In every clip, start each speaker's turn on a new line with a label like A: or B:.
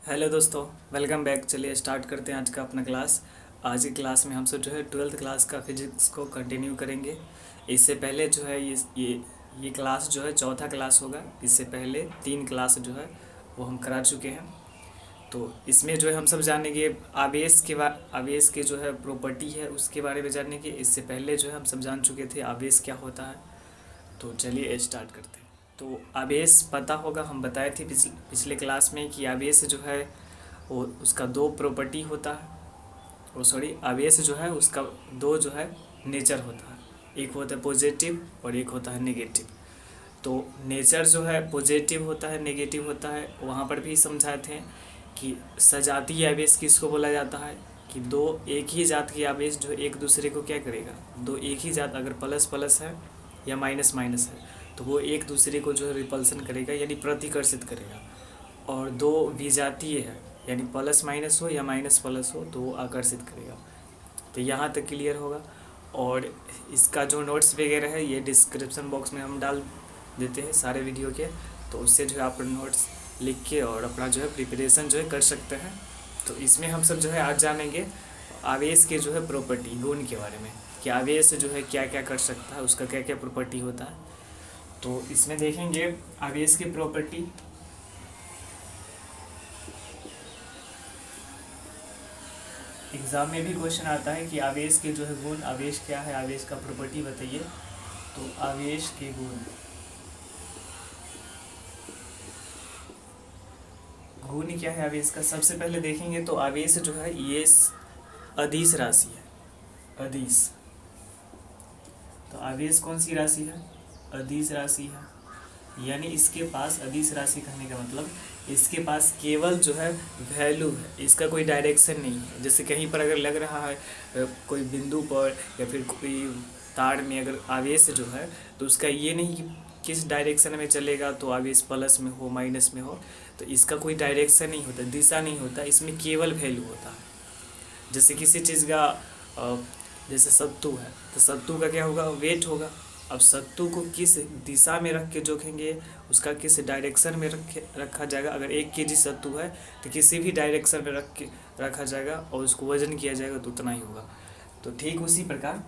A: Hello दोस्तों, welcome back. चलिए start करते हैं आज का अपना क्लास। आज की क्लास में हम सब जो है 12th क्लास का फिजिक्स को कंटिन्यू करेंगे। इससे पहले जो है ये क्लास जो है चौथा क्लास होगा। इससे पहले 3 क्लास जो है वो हम करा चुके हैं। तो इसमें जो है हम सब जानेंगे आवेश के जो है प्रॉपर्टी है उसके बारे में जानेंगे। इससे पहले जो है हम सब जान चुके थे आवेश क्या होता है। तो चलिए स्टार्ट करते हैं। तो आवेश पता होगा, हम बताए थे पिछले क्लास में कि आवेश जो है वो उसका दो प्रॉपर्टी होता है। वो सॉरी, आवेश जो है उसका दो जो है नेचर होता है। एक होता है पॉजिटिव और एक होता है नेगेटिव। तो नेचर जो है पॉजिटिव होता है, नेगेटिव होता है। वहाँ पर भी समझाए थे कि सजातीय आवेश किसको बोला जाता है कि दो एक ही जात के आवेश जो एक दूसरे को क्या करेगा, दो एक ही जात अगर प्लस प्लस है या माइनस माइनस है तो वो एक दूसरे को जो है रिपल्सन करेगा यानी प्रतिकर्षित करेगा। और दो विजातीय है यानी प्लस माइनस हो या माइनस प्लस हो तो वो आकर्षित करेगा। तो यहाँ तक क्लियर होगा। और इसका जो नोट्स वगैरह है ये डिस्क्रिप्शन बॉक्स में हम डाल देते हैं सारे वीडियो के। तो उससे जो है आप नोट्स लिख के और अपना जो है प्रिपरेशन जो है कर सकते हैं। तो इसमें हम सब जो है आज जानेंगे आवेश के जो है प्रॉपर्टी, गुण के बारे में कि आवेश जो है क्या क्या कर सकता है, उसका क्या क्या प्रॉपर्टी होता है। तो इसमें देखेंगे आवेश की प्रॉपर्टी। एग्ज़ाम में भी क्वेश्चन आता है कि आवेश के जो है गुण, आवेश क्या है, आवेश का प्रॉपर्टी बताइए। तो आवेश के गुण, गुण क्या है आवेश का, सबसे पहले देखेंगे तो आवेश जो है ये अदिश राशि है। अदिश, तो आवेश कौन सी राशि है, अदिश राशि है। यानी इसके पास, अदिश राशि कहने का मतलब इसके पास केवल जो है वैल्यू है, इसका कोई डायरेक्शन नहीं है। जैसे कहीं पर अगर लग रहा है कोई बिंदु पर या फिर कोई तार में अगर आवेश जो है तो उसका ये नहीं कि किस डायरेक्शन में चलेगा, तो आवेश प्लस में हो माइनस में हो, तो इसका कोई डायरेक्शन नहीं होता, दिशा नहीं होता, इसमें केवल वैल्यू होता है। जैसे किसी चीज़ का जैसे सत्तू है तो सत्तू का क्या होगा, वेट होगा। अब सत्तू को किस दिशा में रख के जोखेंगे, उसका किस डायरेक्शन में रखा जाएगा। अगर 1 kg सत्तू है तो किसी भी डायरेक्शन में रखा जाएगा और उसको वजन किया जाएगा तो उतना ही होगा। तो ठीक उसी प्रकार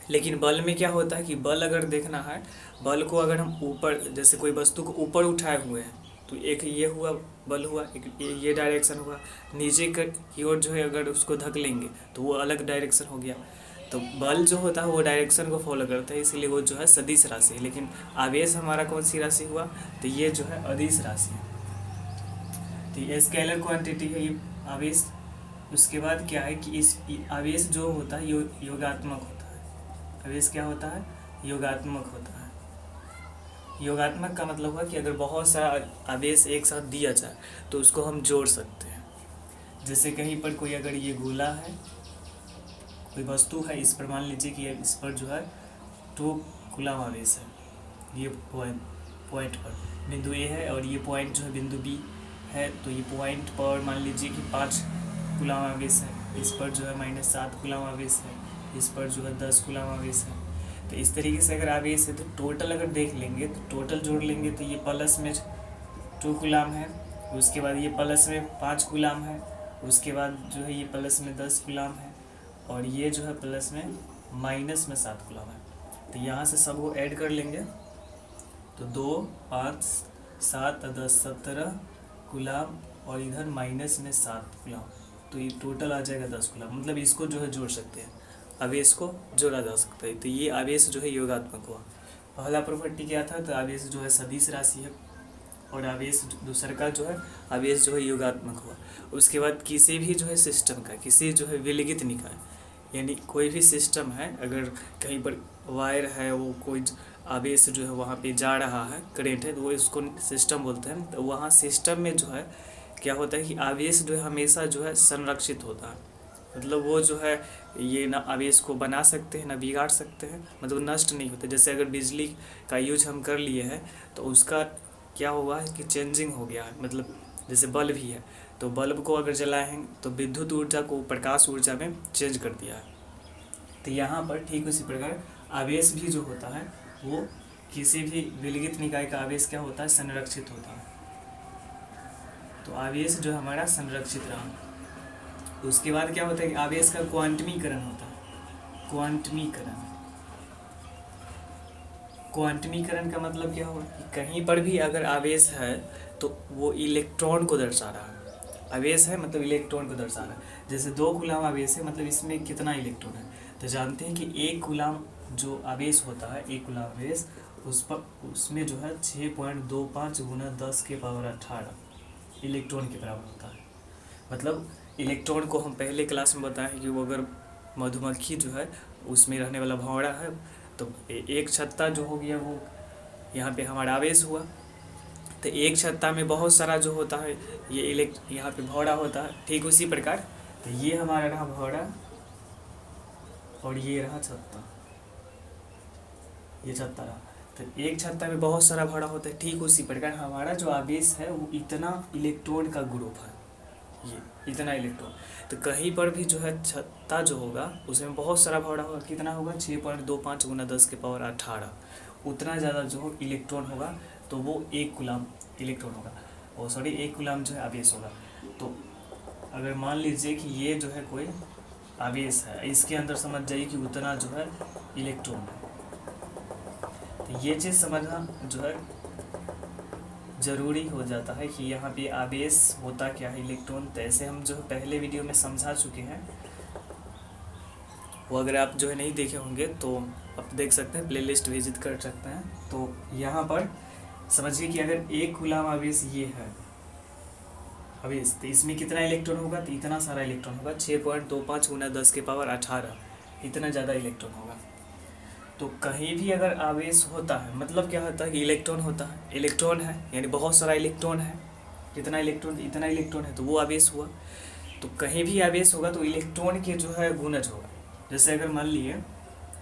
A: लेकिन बल में क्या होता है कि बल अगर देखना है, बल को अगर हम ऊपर, जैसे कोई वस्तु को ऊपर उठाए हुए हैं तो एक ये हुआ बल हुआ, एक ये डायरेक्शन हुआ। नीचे की ओर जो है अगर उसको धक लेंगे तो वो अलग डायरेक्शन हो गया। तो बल जो होता है वो डायरेक्शन को फॉलो करता है, इसलिए वो जो है सदिश राशि है। लेकिन आवेश हमारा कौन सी राशि हुआ, तो ये जो है अदिश राशि है। तो ये स्केलर क्वांटिटी है ये आवेश। उसके बाद क्या है कि इस आवेश जो होता है योगात्मक होता है। आवेश क्या होता है, योगात्मक होता है। योगात्मक का मतलब है कि अगर बहुत सारा आवेश एक साथ दिया जाए तो उसको हम जोड़ सकते हैं। जैसे कहीं पर कोई अगर ये गोला है, कोई वस्तु है, इस पर मान लीजिए कि इस पर जो है 2 कूलम आवेश है। ये पॉइंट पर बिंदु ए है और ये पॉइंट जो है बिंदु बी है। तो ये पॉइंट पर मान लीजिए कि 5 कूलम आवेश है, इस पर जो है -7 कूलम आवेश है, इस पर जो है 10 कूलम आवेश है। तो इस तरीके से अगर आवेश है तो टोटल अगर देख लेंगे तो टोटल जोड़ लेंगे तो ये प्लस में 2 कूलम है, उसके बाद ये प्लस में 5 कूलम है, उसके बाद जो है ये प्लस में 10 कूलम है और ये जो है प्लस में माइनस में 7 कूलम है। तो यहाँ से सब वो ऐड कर लेंगे तो 2 5 7 10 17 कूलम और इधर माइनस में 7 कूलम, तो ये टोटल आ जाएगा 10 कूलम। मतलब इसको जो है जोड़ सकते हैं, आवेश को जोड़ा जा सकता है। तो ये आवेश जो है योगात्मक हुआ। पहला प्रॉपर्टी क्या था, तो आवेश जो है सदिश राशि है और आवेश दूसरा का जो है आवेश जो है योगात्मक हुआ। उसके बाद किसी भी जो है सिस्टम का, किसी जो है विलगित निकाय यानी कोई भी सिस्टम है, अगर कहीं पर वायर है, वो कोई आवेश जो है वहाँ पे जा रहा है, करेंट है, तो वो इसको सिस्टम बोलते हैं। तो वहाँ सिस्टम में जो है क्या होता है कि आवेश जो है हमेशा जो है संरक्षित होता है। मतलब वो जो है ये ना आवेश को बना सकते हैं ना बिगाड़ सकते हैं, मतलब नष्ट नहीं होते। जैसे अगर बिजली का यूज हम कर लिए हैं तो उसका क्या हुआ है कि चेंजिंग हो गया है। मतलब जैसे बल्ब ही है तो बल्ब को अगर जलाए हैं तो विद्युत ऊर्जा को प्रकाश ऊर्जा में चेंज कर दिया है। तो यहाँ पर ठीक उसी प्रकार आवेश भी जो होता है वो किसी भी विलगित निकाय का आवेश क्या होता है, संरक्षित होता है। तो आवेश जो हमारा संरक्षित रहा। उसके बाद क्या होता है कि आवेश का क्वांटमीकरण होता है। क्वांटमीकरण का मतलब क्या होगा कि कहीं पर भी अगर आवेश है तो वो इलेक्ट्रॉन को दर्शा रहा है। आवेश है मतलब इलेक्ट्रॉन को दर्शा रहा है। जैसे 2 कूलाम आवेश है मतलब इसमें कितना इलेक्ट्रॉन है, तो जानते हैं कि 1 कूलाम जो आवेश होता है, 1 कूलाम आवेश उसमें जो है 6.25 × 10⁻18 इलेक्ट्रॉन के बराबर होता है। मतलब इलेक्ट्रॉन को हम पहले क्लास में बताएं कि वो अगर मधुमक्खी जो है उसमें रहने वाला भंवरा है तो एक छत्ता जो हो गया वो यहाँ पे हमारा आवेश हुआ, तो एक छत्ता में बहुत सारा जो होता है ये यहाँ पे भंवरा होता है। ठीक उसी प्रकार तो ये हमारा रहा भंवरा और ये रहा छत्ता, ये छत्ता रहा। तो एक छत्ता में बहुत सारा भंवरा होता है। ठीक उसी प्रकार हमारा जो आवेश है वो इतना इलेक्ट्रॉन का ग्रुप है, ये इतना इलेक्ट्रॉन। तो कहीं पर भी जो है छत्ता जो होगा उसमें बहुत सारा भंवरा होगा। कितना होगा 6.25 × 10⁻18 उतना ज़्यादा जो इलेक्ट्रॉन होगा तो वो 1 कूलाम इलेक्ट्रॉन होगा, और सॉरी 1 कूलाम जो है आवेश होगा। तो अगर मान लीजिए कि ये जो है कोई आवेश है, इसके अंदर समझ जाइए कि उतना जो है इलेक्ट्रॉन है। तो ये चीज़ समझना जो है ज़रूरी हो जाता है कि यहाँ पे आवेश होता क्या है, इलेक्ट्रॉन। तो ऐसे हम जो पहले वीडियो में समझा चुके हैं, वो अगर आप जो है नहीं देखे होंगे तो आप देख सकते हैं, प्लेलिस्ट विजिट कर सकते हैं। तो यहाँ पर समझिए कि अगर 1 कूलाम आवेश ये है आवेश, तो इसमें कितना इलेक्ट्रॉन होगा, तो इतना सारा इलेक्ट्रॉन होगा 6.25 × 10⁻18 इतना ज़्यादा इलेक्ट्रॉन होगा। तो कहीं भी अगर आवेश होता है मतलब क्या होता है कि इलेक्ट्रॉन होता है, इलेक्ट्रॉन है यानी बहुत सारा इलेक्ट्रॉन है। कितना इलेक्ट्रॉन, इतना इलेक्ट्रॉन है तो वो आवेश हुआ। तो कहीं भी आवेश होगा तो इलेक्ट्रॉन के जो है गुणज होगा। जैसे अगर मान लिए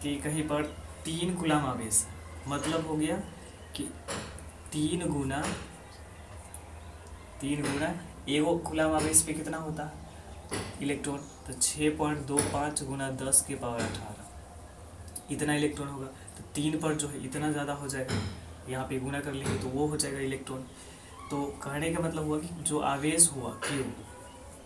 A: कि कहीं पर 3 कूलाम आवेश है, मतलब हो गया कि 3 गुना 1 कूलाम आवेश पे कितना होता है इलेक्ट्रॉन, तो 6.25 × 10⁻18 इतना इलेक्ट्रॉन होगा। तो 3 पर जो है इतना ज़्यादा हो जाएगा, यहाँ पे गुना कर लेंगे तो वो हो जाएगा इलेक्ट्रॉन। तो कहने का मतलब हुआ कि जो आवेश हुआ Q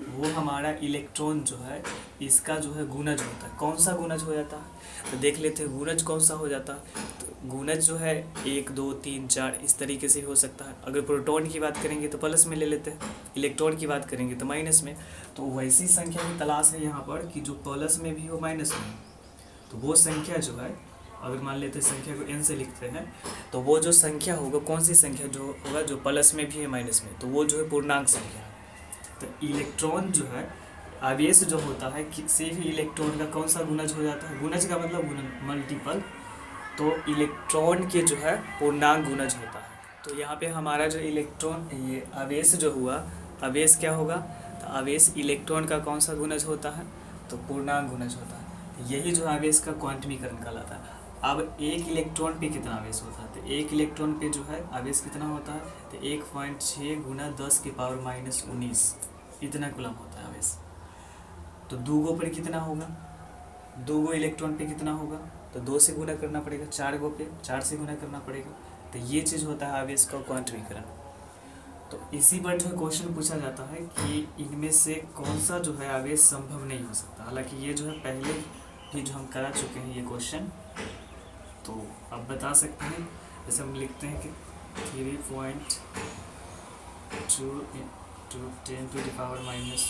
A: वो हमारा इलेक्ट्रॉन जो है इसका जो है गुणज होता है। कौन सा गुणज हो जाता है तो देख लेते हैं गुणज कौन सा हो जाता है। तो गुणज जो है 1 2 3 4 इस तरीके से हो सकता है। अगर प्रोटॉन की बात करेंगे तो प्लस में ले लेते हैं, इलेक्ट्रॉन की बात करेंगे तो माइनस में। तो वैसी संख्या की तलाश है यहाँ पर कि जो प्लस में भी हो माइनस में। तो वो संख्या जो है, अगर मान लेते हैं संख्या को n से लिखते हैं, तो वो जो संख्या होगा, कौन सी संख्या जो होगा जो प्लस में भी है माइनस में, तो वो जो है पूर्णांक संख्या है। तो इलेक्ट्रॉन जो है आवेश जो होता है किसी भी इलेक्ट्रॉन का कौन सा गुणज हो जाता है, गुणज का मतलब मल्टीपल, तो इलेक्ट्रॉन के जो है पूर्णांक गुणज होता है। तो यहाँ पे हमारा जो इलेक्ट्रॉन ये आवेश जो हुआ, आवेश क्या होगा, तो आवेश इलेक्ट्रॉन का कौन सा गुणज होता है, तो पूर्णांक गुणज होता है। यही जो आवेश का क्वांटमीकरण कहलाता है। अब 1 इलेक्ट्रॉन पे कितना आवेश होता है, तो 1 इलेक्ट्रॉन पे जो है आवेश कितना होता है, तो 1.6 × 10⁻−19 इतना कूलाम होता है आवेश। तो 2 पर कितना होगा, 2 इलेक्ट्रॉन पे कितना होगा, तो 2 से गुना करना पड़ेगा, 4 पे 4 से गुना करना पड़ेगा। तो ये चीज़ होता है आवेश का क्वांटमीकरण। तो इसी पर जो है क्वेश्चन पूछा जाता है कि इनमें से कौन सा जो है आवेश संभव नहीं हो सकता। हालांकि ये जो है पहले भी जो हम करा चुके हैं ये क्वेश्चन, तो आप बता सकते हैं। जैसे हम लिखते हैं कि 3.2 × 10⁻−19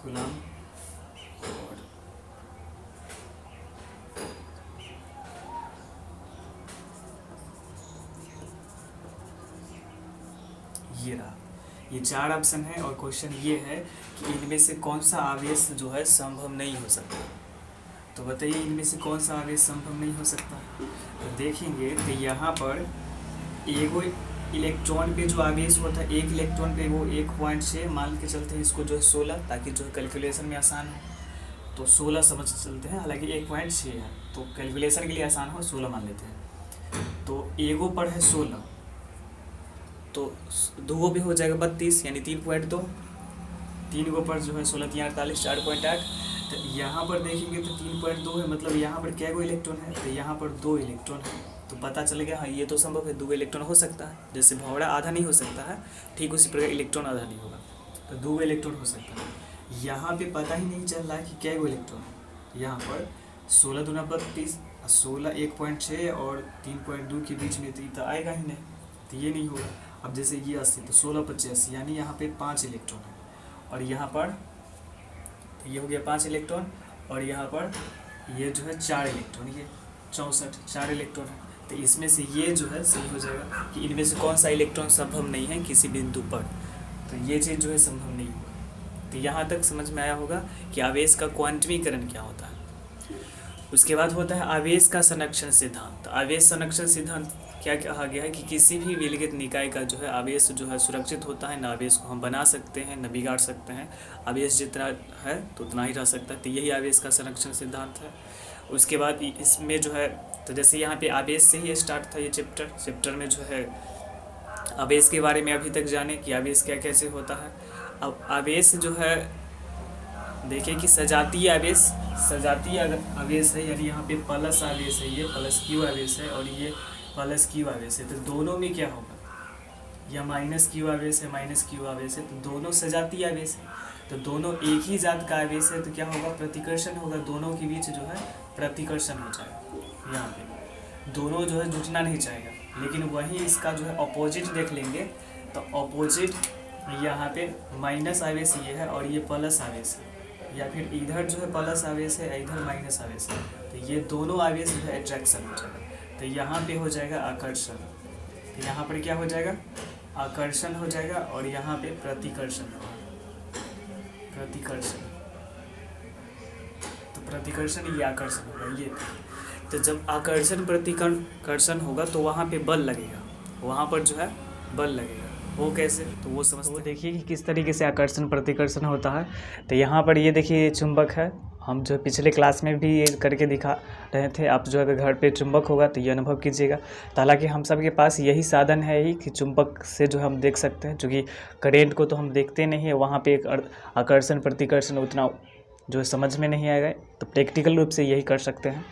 A: कूलाम और ये रहा, ये 4 ऑप्शन है और क्वेश्चन ये है कि इनमें से कौन सा आवेश जो है संभव नहीं हो सकता। तो बताइए इनमें से कौन सा आवेश संभव नहीं हो सकता। तो देखेंगे तो यहाँ पर एगो इलेक्ट्रॉन पे जो आवेश होता है, 1 इलेक्ट्रॉन पे वो 1.6 मान के चलते हैं, इसको जो है 16, ताकि जो है कैलकुलेशन में आसान हो तो 16 समझ चलते हैं। हालांकि 1.6 है तो कैलकुलेशन के लिए आसान हो 16 मान लेते हैं। तो एगो पर है 16, तो 2 भी हो जाएगा 32 यानी 3.2, 3 गो पर जो है 16 × 3 = 48, 4.8। तो यहाँ पर देखेंगे तो 3.2 है, मतलब यहाँ पर क्या गो इलेक्ट्रॉन है, तो यहाँ पर 2 इलेक्ट्रॉन है। तो पता चल गया हाँ ये तो संभव है, 2 इलेक्ट्रॉन हो सकता है। जैसे भंवरा आधा नहीं हो सकता है, ठीक उसी प्रकार इलेक्ट्रॉन आधा नहीं होगा, तो 2 इलेक्ट्रॉन हो सकता है। यहाँ पे पता ही नहीं चल रहा है कि क्या गो इलेक्ट्रॉन है। यहाँ पर 16 दूना 32, 16 1.6 और 3.2 के बीच में तो आएगा ही नहीं, तो ये नहीं होगा। अब जैसे ये 80, तो 16 × 80 यानी यहाँ पे 5 इलेक्ट्रॉन है, और यहाँ पर ये हो गया 5 इलेक्ट्रॉन, और यहाँ पर ये जो है 4 इलेक्ट्रॉन, ये 64 4 इलेक्ट्रॉन है। तो इसमें से ये जो है सही हो जाएगा कि इनमें से कौन सा इलेक्ट्रॉन संभव नहीं है किसी बिंदु पर, तो ये चीज़ जो है संभव नहीं होगा। तो यहाँ तक समझ में आया होगा कि आवेश का क्वांटमीकरण क्या होता है। उसके बाद होता है आवेश का संरक्षण सिद्धांत। आवेश संरक्षण सिद्धांत क्या कहा गया है कि किसी भी विलगित निकाय का जो है आवेश जो है सुरक्षित होता है, न आवेश को हम बना सकते हैं न बिगाड़ सकते हैं, आवेश जितना है तो उतना ही रह सकता है। तो यही आवेश का संरक्षण सिद्धांत है। उसके बाद इसमें जो है, तो जैसे यहाँ पे आवेश से ही स्टार्ट था ये चैप्टर में जो है आवेश के बारे में अभी तक जाने कि आवेश क्या कैसे होता है। अब आवेश जो है देखिए कि सजातीय आवेश आवेश है, यानी यहाँ पे प्लस आवेश है, ये प्लस क्यू आवेश है और ये प्लस क्यू आवेश है। तो दोनों में क्या होगा, या माइनस क्यू आवेश है, माइनस क्यू आवेश है, तो दोनों सजातीय आवेश है। तो दोनों एक ही जात का आवेश है, तो क्या होगा, प्रतिकर्षण होगा, दोनों के बीच जो है प्रतिकर्षण हो जाएगा। यहाँ पे दोनों जो है जुटना नहीं चाहेगा। लेकिन वहीं इसका जो है अपोजिट देख लेंगे, तो अपोजिट यहाँ पे माइनस आवेश ये है और ये प्लस आवेश है, या फिर इधर जो है प्लस आवेश है, इधर माइनस आवेश है, तो ये दोनों आवेश जो है अट्रैक्शन हो जाएगा। तो यहाँ पे हो जाएगा आकर्षण, तो यहाँ पर क्या हो जाएगा, आकर्षण हो जाएगा, और यहाँ पे प्रतिकर्षण होगा, प्रतिकर्षण, तो प्रतिकर्षण ये आकर्षण होगा ये। तो जब आकर्षण प्रतिकर्षण होगा तो वहाँ पे बल लगेगा, वहाँ पर जो है बल लगेगा। वो कैसे, तो वो समझते हैं। देखिए कि किस तरीके से आकर्षण प्रतिकर्षण होता है। तो यहाँ पर ये देखिए चुंबक है, हम जो पिछले क्लास में भी ये करके दिखा रहे थे। आप जो अगर घर पे चुंबक होगा तो ये अनुभव कीजिएगा। तो हालांकि हम सब के पास यही साधन है ही कि चुंबक से जो हम देख सकते हैं, चूँकि करेंट को तो हम देखते नहीं है, वहाँ पे एक आकर्षण प्रतिकर्षण उतना जो समझ में नहीं आएगा, तो प्रैक्टिकल रूप से यही कर सकते हैं।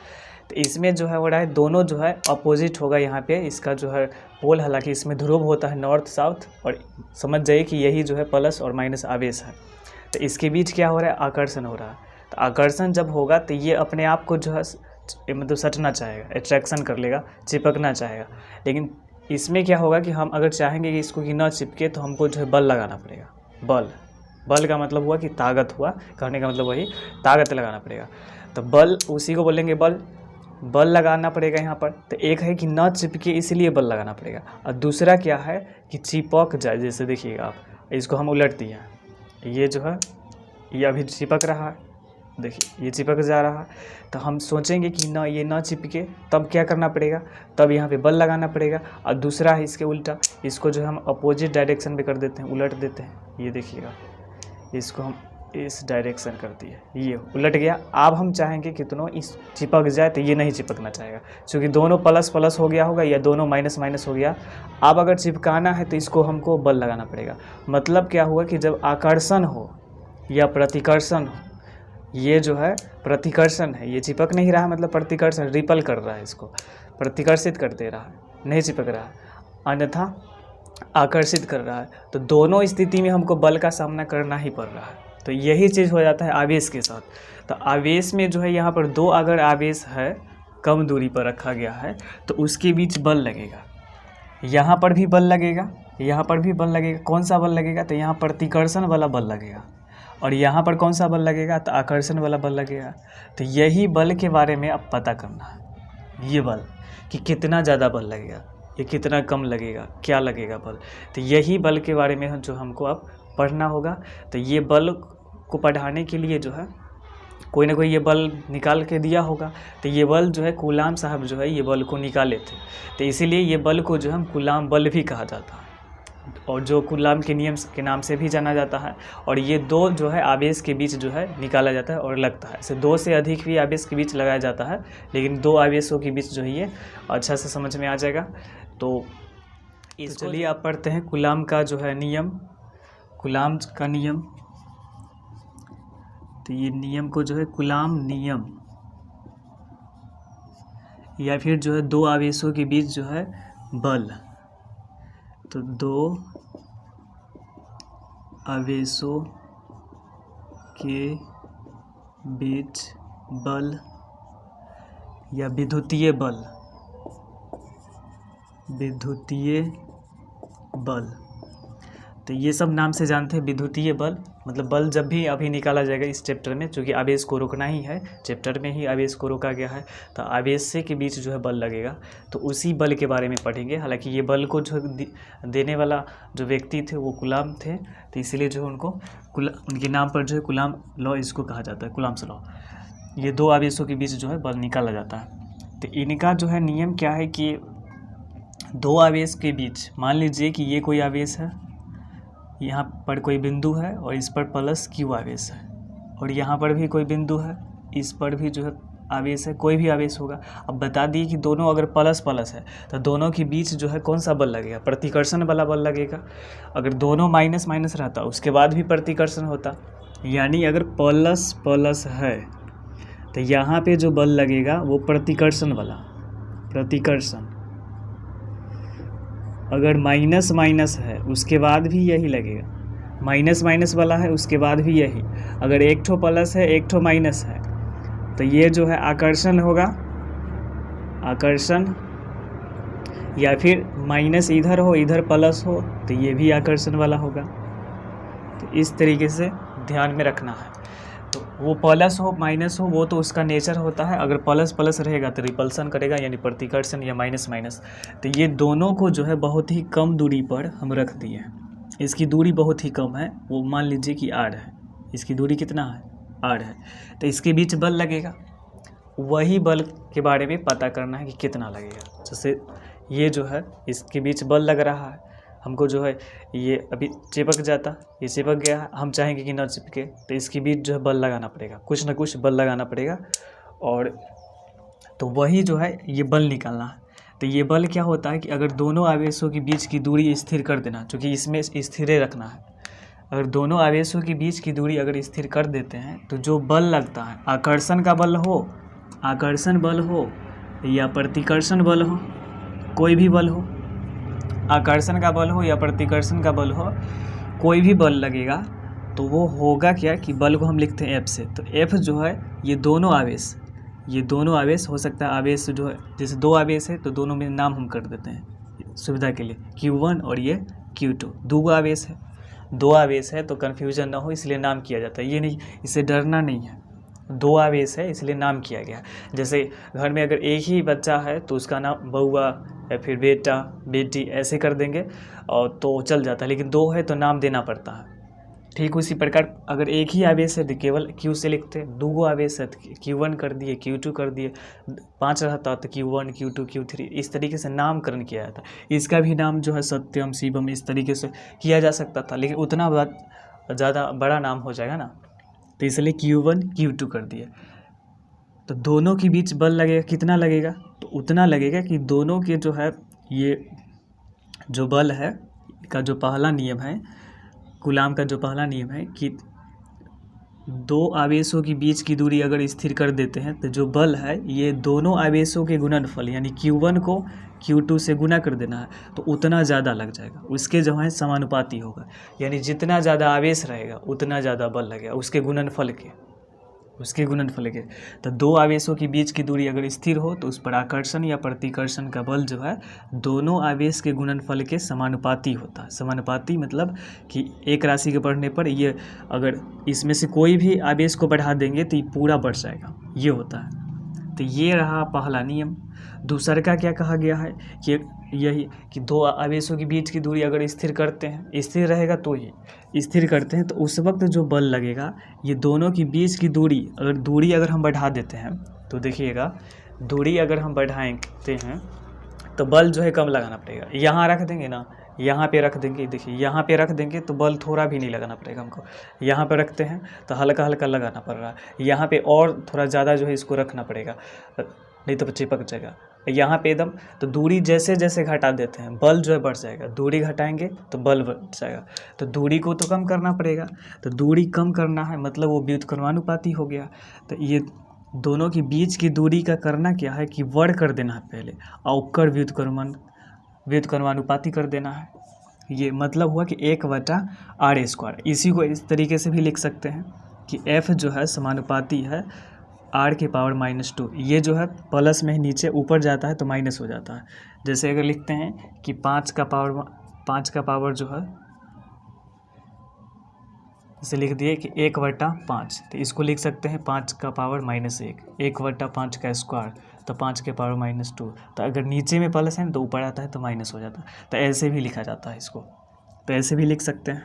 A: तो इसमें जो है हो रहा है, दोनों जो है अपोजिट होगा यहाँ पे इसका जो है पोल, हालांकि इसमें ध्रुव होता है नॉर्थ साउथ, और समझ जाइए कि यही जो है प्लस और माइनस आवेश है। तो इसके बीच क्या हो रहा है, आकर्षण हो रहा है। तो आकर्षण जब होगा तो ये अपने आप को जो है मतलब सटना चाहेगा, अट्रैक्शन कर लेगा, चिपकना चाहेगा। लेकिन इसमें क्या होगा कि हम अगर चाहेंगे कि इसको कि ना चिपके, तो हमको जो है बल लगाना पड़ेगा। बल का मतलब हुआ कि ताकत हुआ, कहने का मतलब वही ताकत लगाना पड़ेगा। तो बल उसी को बोलेंगे बल लगाना पड़ेगा यहाँ पर। तो एक है कि ना चिपके इसलिए बल लगाना पड़ेगा, और दूसरा क्या है कि चिपक जाए। जैसे देखिएगा आप, इसको हम उलट दिए, ये जो है ये अभी चिपक रहा है, देखिए ये चिपक जा रहा है। तो हम सोचेंगे कि ना ये ना चिपके, तब क्या करना पड़ेगा, तब यहाँ पे बल लगाना पड़ेगा। और दूसरा है इसके उल्टा, इसको जो हम अपोजिट डायरेक्शन में कर देते हैं, उलट देते हैं। ये देखिएगा, इसको हम इस डायरेक्शन कर दिए, ये उलट गया। अब हम चाहेंगे कितनों इस चिपक जाए, तो ये नहीं चिपकना चाहेगा, क्योंकि दोनों प्लस प्लस हो गया होगा या दोनों माइनस माइनस हो गया। अब अगर चिपकाना है तो इसको हमको बल लगाना पड़ेगा। मतलब क्या हुआ कि जब आकर्षण हो या प्रतिकर्षण हो, ये जो है प्रतिकर्षण है, ये चिपक नहीं रहा, मतलब प्रतिकर्षण रिपल कर रहा है, इसको प्रतिकर्षित कर दे रहा है, नहीं चिपक रहा है, अन्यथा आकर्षित कर रहा है। तो दोनों स्थिति में हमको बल का सामना करना ही पड़ रहा है। तो यही चीज़ हो जाता है आवेश के साथ। तो आवेश में जो है यहाँ पर दो अगर आवेश है कम दूरी पर रखा गया है, तो उसके बीच बल लगेगा। यहाँ पर भी बल लगेगा, यहाँ पर भी बल लगेगा। कौन सा बल लगेगा, तो यहाँ प्रतिकर्षण वाला बल लगेगा, और यहाँ पर कौन सा बल लगेगा, तो आकर्षण वाला बल लगेगा। तो यही बल के बारे में अब पता करना है, ये बल कि कितना ज़्यादा बल लगेगा, ये कितना कम लगेगा, क्या लगेगा बल। तो यही बल के बारे में जो हमको अब पढ़ना होगा। तो ये बल को पढ़ाने के लिए जो है कोई ना कोई ये बल निकाल के दिया होगा। तो ये बल जो है कूलाम साहब जो है ये बल को निकाले थे, तो इसीलिए ये बल को जो है कूलाम बल भी कहा जाता है, और जो कूलाम के नियम के नाम से भी जाना जाता है। और ये दो जो है आवेश के बीच जो है निकाला जाता है और लगता है। इसे दो से अधिक भी आवेश के बीच लगाया जाता है, लेकिन दो आवेशों के बीच जो है ये अच्छा से समझ में आ जाएगा। तो चलिए आप पढ़ते हैं कूलाम का जो है नियम, कूलाम का नियम। तो तो ये नियम को जो है कूलाम नियम, या फिर जो है दो आवेशों के बीच जो है बल, तो दो आवेशों के बीच बल या विद्युतीय बल, विद्युतीय बल, तो ये सब नाम से जानते हैं विद्युतीय बल। मतलब बल जब भी अभी निकाला जाएगा इस चैप्टर में, चूँकि आवेश को रोकना ही है, चैप्टर में ही आवेश को रोका गया है, तो आवेश से के बीच जो है बल लगेगा, तो उसी बल के बारे में पढ़ेंगे। हालांकि ये बल को जो देने वाला जो व्यक्ति थे वो कूलाम थे, तो इसलिए जो है उनके नाम पर जो है कूलाम लॉ इसको कहा जाता है, कूलाम्स लॉ। ये दो आवेशों के बीच जो है बल निकाला जाता है। तो इनका जो है नियम क्या है कि दो आवेश के बीच, मान लीजिए कि ये कोई आवेश है, यहाँ पर कोई बिंदु है और इस पर प्लस क्यू आवेश है, और यहाँ पर भी कोई बिंदु है, इस पर भी जो है आवेश है, कोई भी आवेश होगा। अब बता दिए कि दोनों अगर प्लस प्लस है तो दोनों के बीच जो है कौन सा बल लगेगा, प्रतिकर्षण वाला बल लगेगा। अगर दोनों माइनस माइनस रहता उसके बाद भी प्रतिकर्षण होता, यानी अगर प्लस प्लस है तो यहाँ पे जो बल लगेगा वो प्रतिकर्षण वाला, प्रतिकर्षण। अगर माइनस माइनस है उसके बाद भी यही लगेगा, माइनस माइनस वाला है उसके बाद भी यही। अगर एक ठो प्लस है एक ठो माइनस है तो ये जो है आकर्षण होगा, आकर्षण, या फिर माइनस इधर हो इधर प्लस हो तो ये भी आकर्षण वाला होगा। तो इस तरीके से ध्यान में रखना है। तो वो प्लस हो माइनस हो वो तो उसका नेचर होता है, अगर प्लस प्लस रहेगा तो रिपल्सन करेगा यानी प्रतिकर्षण, या माइनस माइनस। तो ये दोनों को जो है बहुत ही कम दूरी पर हम रख दिए हैं, इसकी दूरी बहुत ही कम है, वो मान लीजिए कि r है, इसकी दूरी कितना है, r है, तो इसके बीच बल लगेगा। वही बल के बारे में पता करना है कि कितना लगेगा। जैसे ये जो है इसके बीच बल लग रहा है, हमको जो है ये अभी चिपक जाता, ये चिपक गया है, हम चाहेंगे कि ना चिपके, तो इसके बीच जो है बल लगाना पड़ेगा, कुछ ना कुछ बल लगाना पड़ेगा, और तो वही जो है ये बल निकालना है। तो ये बल क्या होता है कि अगर दोनों आवेशों के बीच की दूरी स्थिर कर देना, क्योंकि इसमें स्थिर रखना है, अगर दोनों आवेशों के बीच की दूरी अगर स्थिर कर देते हैं तो जो बल लगता है, आकर्षण का बल हो, आकर्षण बल हो या प्रतिकर्षण बल हो, कोई भी बल हो, आकर्षण का बल हो या प्रतिकर्षण का बल हो, कोई भी बल लगेगा तो वो होगा क्या कि बल को हम लिखते हैं F से। तो F जो है ये दोनों आवेश, ये दोनों आवेश हो सकता है, आवेश जो है जैसे दो आवेश है तो दोनों में नाम हम कर देते हैं सुविधा के लिए, Q1 और ये Q2। दो आवेश है, दो आवेश है तो कन्फ्यूजन ना हो इसलिए नाम किया जाता है, ये नहीं, इससे डरना नहीं है, दो आवेश है इसलिए नाम किया गया। जैसे घर में अगर एक ही बच्चा है तो उसका नाम बउआ या फिर बेटा बेटी ऐसे कर देंगे और तो चल जाता है, लेकिन दो है तो नाम देना पड़ता है। ठीक उसी प्रकार अगर एक ही आवेश है तो केवल Q से लिखते हैं, दो आवेश है तो Q1 कर दिए, Q2 कर दिए, 5 रहता तो Q1 Q2 Q3, इस तरीके से नामकरण किया जाता। इसका भी नाम जो है सत्यम शिवम इस तरीके से किया जा सकता था, लेकिन उतना ज़्यादा बड़ा नाम हो जाएगा ना, तो इसलिए Q1 Q2 कर दिए। तो दोनों के बीच बल लगेगा, कितना लगेगा, तो उतना लगेगा कि दोनों के जो है ये जो बल है का जो पहला नियम है, कूलाम का जो पहला नियम है कि दो आवेशों के बीच की दूरी अगर स्थिर कर देते हैं तो जो बल है ये दोनों आवेशों के गुणनफल यानी Q1 को Q2 से गुना कर देना है, तो उतना ज़्यादा लग जाएगा, उसके जो है समानुपाती होगा, यानी जितना ज़्यादा आवेश रहेगा उतना ज़्यादा बल लगेगा उसके गुणनफल के, उसके गुणनफल के। तो दो आवेशों के बीच की दूरी अगर स्थिर हो तो उस पर आकर्षण या प्रतिकर्षण का बल जो है दोनों आवेश के गुणनफल के समानुपाती होता है। समानुपाती मतलब कि एक राशि के बढ़ने पर ये अगर इसमें से कोई भी आवेश को बढ़ा देंगे तो ये पूरा बढ़ जाएगा, ये होता है। तो ये रहा पहला नियम। दूसरा का क्या कहा गया है कि यही कि दो आवेशों के बीच की दूरी अगर स्थिर करते हैं, स्थिर रहेगा तो ही स्थिर करते हैं, तो उस वक्त जो बल लगेगा ये दोनों के बीच की दूरी अगर हम बढ़ा देते हैं तो देखिएगा, दूरी अगर हम बढ़ाते हैं तो बल जो है कम लगाना पड़ेगा। यहाँ रख देंगे ना, यहाँ पे रख देंगे, देखिए यहाँ पे रख देंगे तो बल थोड़ा भी नहीं लगाना पड़ेगा हमको, यहाँ पे रखते हैं तो हल्का हल्का लगाना पड़ रहा है, यहाँ पे और थोड़ा ज़्यादा जो है इसको रखना पड़ेगा, नहीं तो चिपक जाएगा। यहाँ पे एकदम, तो दूरी जैसे जैसे घटा देते हैं बल जो है बढ़ जाएगा, दूरी घटाएंगे तो बल बढ़ जाएगा, तो दूरी को तो कम करना पड़ेगा, तो दूरी कम करना है मतलब वो व्युत्क्रमानुपाती हो गया। तो दोनों के बीच की दूरी का करना क्या है कि वर्ग कर देना है पहले, और कर व्युत्क्रमानुपाती कर देना है। ये मतलब हुआ कि 1/r²। इसी को इस तरीके से भी लिख सकते हैं कि f जो है समानुपाती है r की पावर -2। ये जो है प्लस में नीचे ऊपर जाता है तो माइनस हो जाता है। जैसे अगर लिखते हैं कि 5 का पावर जो है, इसे लिख दिए कि 1/5, तो इसको लिख सकते हैं 5 का पावर -1, 1/5 का स्क्वायर, तो 5 के पावर -2। तो अगर नीचे में प्लस है तो ऊपर आता है तो माइनस हो जाता है। तो ऐसे भी लिखा जाता है इसको, तो ऐसे भी लिख सकते हैं।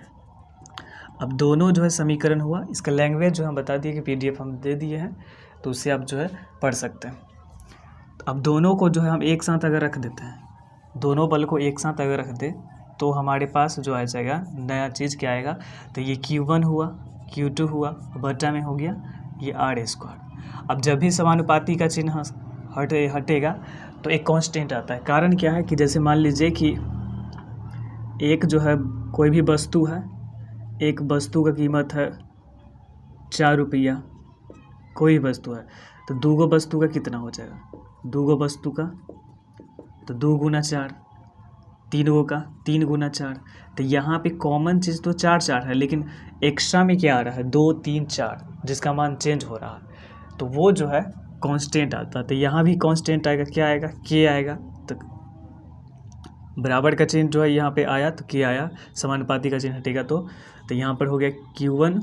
A: अब दोनों जो है समीकरण हुआ, इसका लैंग्वेज जो हम बता दिए कि PDF हम दे दिए हैं, तो उससे आप जो है पढ़ सकते हैं। अब दोनों को जो है हम एक साथ अगर रख देते हैं, दोनों बल को एक साथ अगर रख दे तो हमारे पास जो आ जाएगा नया चीज़ क्या आएगा, तो ये Q1 हुआ, Q2 हुआ, बटा में हो गया ये r²। अब जब भी समानुपाती का चिन्ह हटेगा तो एक कांस्टेंट आता है। कारण क्या है कि जैसे मान लीजिए कि एक जो है कोई भी वस्तु है, एक वस्तु का कीमत है 4 रुपया, कोई वस्तु है, तो 2 वस्तु का कितना हो जाएगा, 2 वस्तु का तो 2 × 4, 3 का 3 × 4। तो यहाँ पे कॉमन चीज़ तो 4 है, लेकिन एक्स्ट्रा में क्या आ रहा है 2 3 4, जिसका मान चेंज हो रहा है, तो वो जो है कांस्टेंट आता है। तो यहाँ भी कांस्टेंट आएगा, क्या आएगा, k आएगा। तो बराबर का चिन्ह जो है यहाँ पे आया तो k आया, समानुपाती का चिन्ह हटेगा तो यहाँ पर हो गया Q1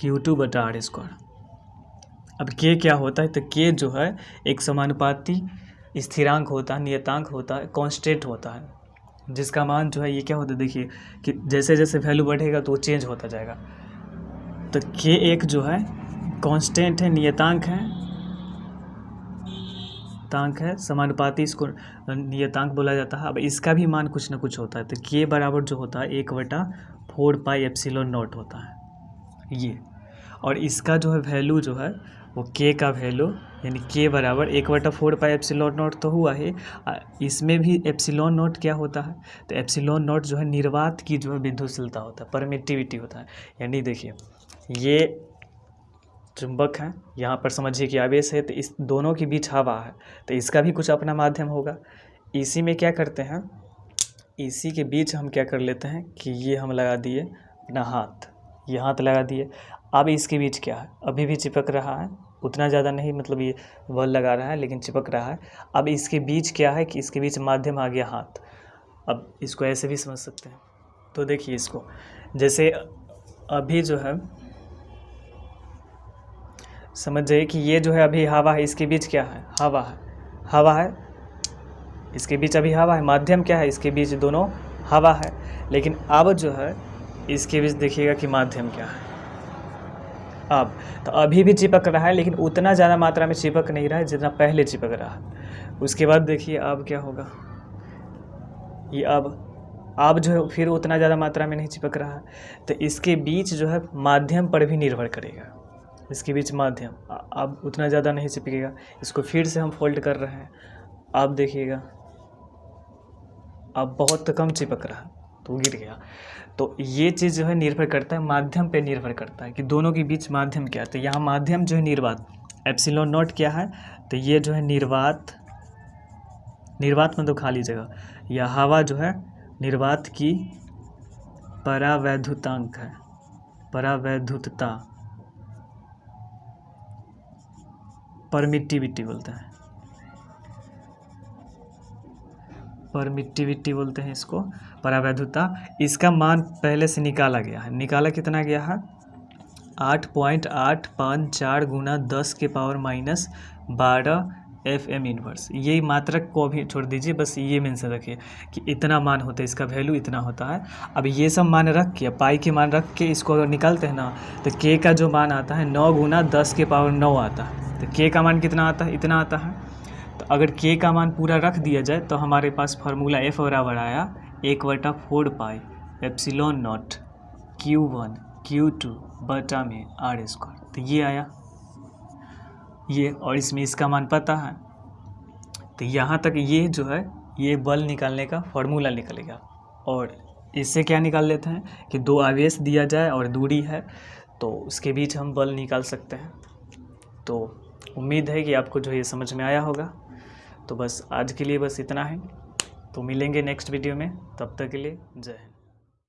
A: Q2 बटा r²। अब k क्या होता है, तो k जो है एक समानुपाती स्थिरांक होता है, नियतांक होता है, कांस्टेंट होता है, जिसका मान जो है ये क्या होता है, देखिए कि जैसे जैसे वैल्यू बढ़ेगा तो वो चेंज होता जाएगा। तो k एक जो है कांस्टेंट है, नियतांक है, समानुपाती, इसको नियतांक बोला जाता है। अब इसका भी मान कुछ ना कुछ होता है, तो k बराबर जो होता है 1/4πε0 होता है ये। और इसका जो है वैल्यू जो है वो k का वैल्यू यानी k बराबर 1/4πε0 तो हुआ है। इसमें भी ε0 क्या होता है, तो ε0 जो है निर्वात की जो है विद्युतशीलता होता है, परमिटिविटी होता है। यानी देखिए ये चुंबक है, यहाँ पर समझिए कि आवेश है, तो इस दोनों के बीच हवा है, तो इसका भी कुछ अपना माध्यम होगा। इसी में क्या करते हैं, इसी के बीच हम क्या कर लेते हैं कि ये हम लगा दिए अपना हाथ, ये हाथ लगा दिए। अब इसके बीच क्या है, अभी भी चिपक रहा है, उतना ज़्यादा नहीं, मतलब ये बल लगा रहा है लेकिन चिपक रहा है। अब इसके बीच क्या है कि इसके बीच माध्यम आ गया हाथ। अब इसको ऐसे भी समझ सकते हैं, तो देखिए इसको जैसे अभी जो है समझ जाइए कि ये जो है अभी हवा है, इसके बीच क्या है, हवा है, इसके बीच अभी हवा है, माध्यम क्या है, इसके बीच दोनों हवा है। लेकिन अब जो है इसके बीच देखिएगा कि माध्यम क्या है, अब तो अभी भी चिपक रहा है, लेकिन उतना ज़्यादा मात्रा में चिपक नहीं रहा है जितना पहले चिपक रहा है। उसके बाद देखिए अब क्या होगा, ये अब जो है फिर उतना ज़्यादा मात्रा में नहीं चिपक रहा है, तो इसके बीच जो है माध्यम पर भी निर्भर करेगा, इसके बीच माध्यम अब उतना ज़्यादा नहीं चिपकेगा। इसको फिर से हम फोल्ड कर रहे हैं, अब देखिएगा अब बहुत कम चिपक रहा है तो गिर गया। तो ये चीज़ जो है निर्भर करता है, माध्यम पे निर्भर करता है कि दोनों के बीच माध्यम क्या है। तो यहाँ माध्यम जो है निर्वात, ε0 क्या है, तो ये जो है निर्वात मतलब खाली जगह, या हवा जो है निर्वात की परावैद्युतांक है, परावैद्युतता, परमिटिविटी बोलते हैं, परमिटिविटी बोलते हैं इसको, परावैद्युता। इसका मान पहले से निकाला गया है, निकाला कितना गया है 8.854 × 10⁻⁻12 FM इनवर्स। ये मात्रक को भी छोड़ दीजिए, बस ये मेंशन रखिए कि इतना मान होता है, इसका वैल्यू इतना होता है। अब ये सब मान रख के, पाई के मान रख के इसको अगर निकालते हैं ना, तो k का जो मान आता है 9 × 10⁻9 आता है। तो k का मान कितना आता है, इतना आता है। तो अगर k का मान पूरा रख दिया जाए तो हमारे पास फार्मूला F बराबर आया 1/4πε0 Q1 Q2 बटा में r²। तो ये आया ये, और इसमें इसका मान पता है, तो तो यहाँ तक ये जो है ये बल निकालने का फॉर्मूला निकलेगा। और इससे क्या निकाल लेते हैं कि दो आवेश दिया जाए और दूरी है तो उसके बीच हम बल निकाल सकते हैं। तो उम्मीद है कि आपको जो ये समझ में आया होगा। तो बस आज के लिए बस इतना है। तो मिलेंगे नेक्स्ट वीडियो में, तब तक के लिए जय हिंद।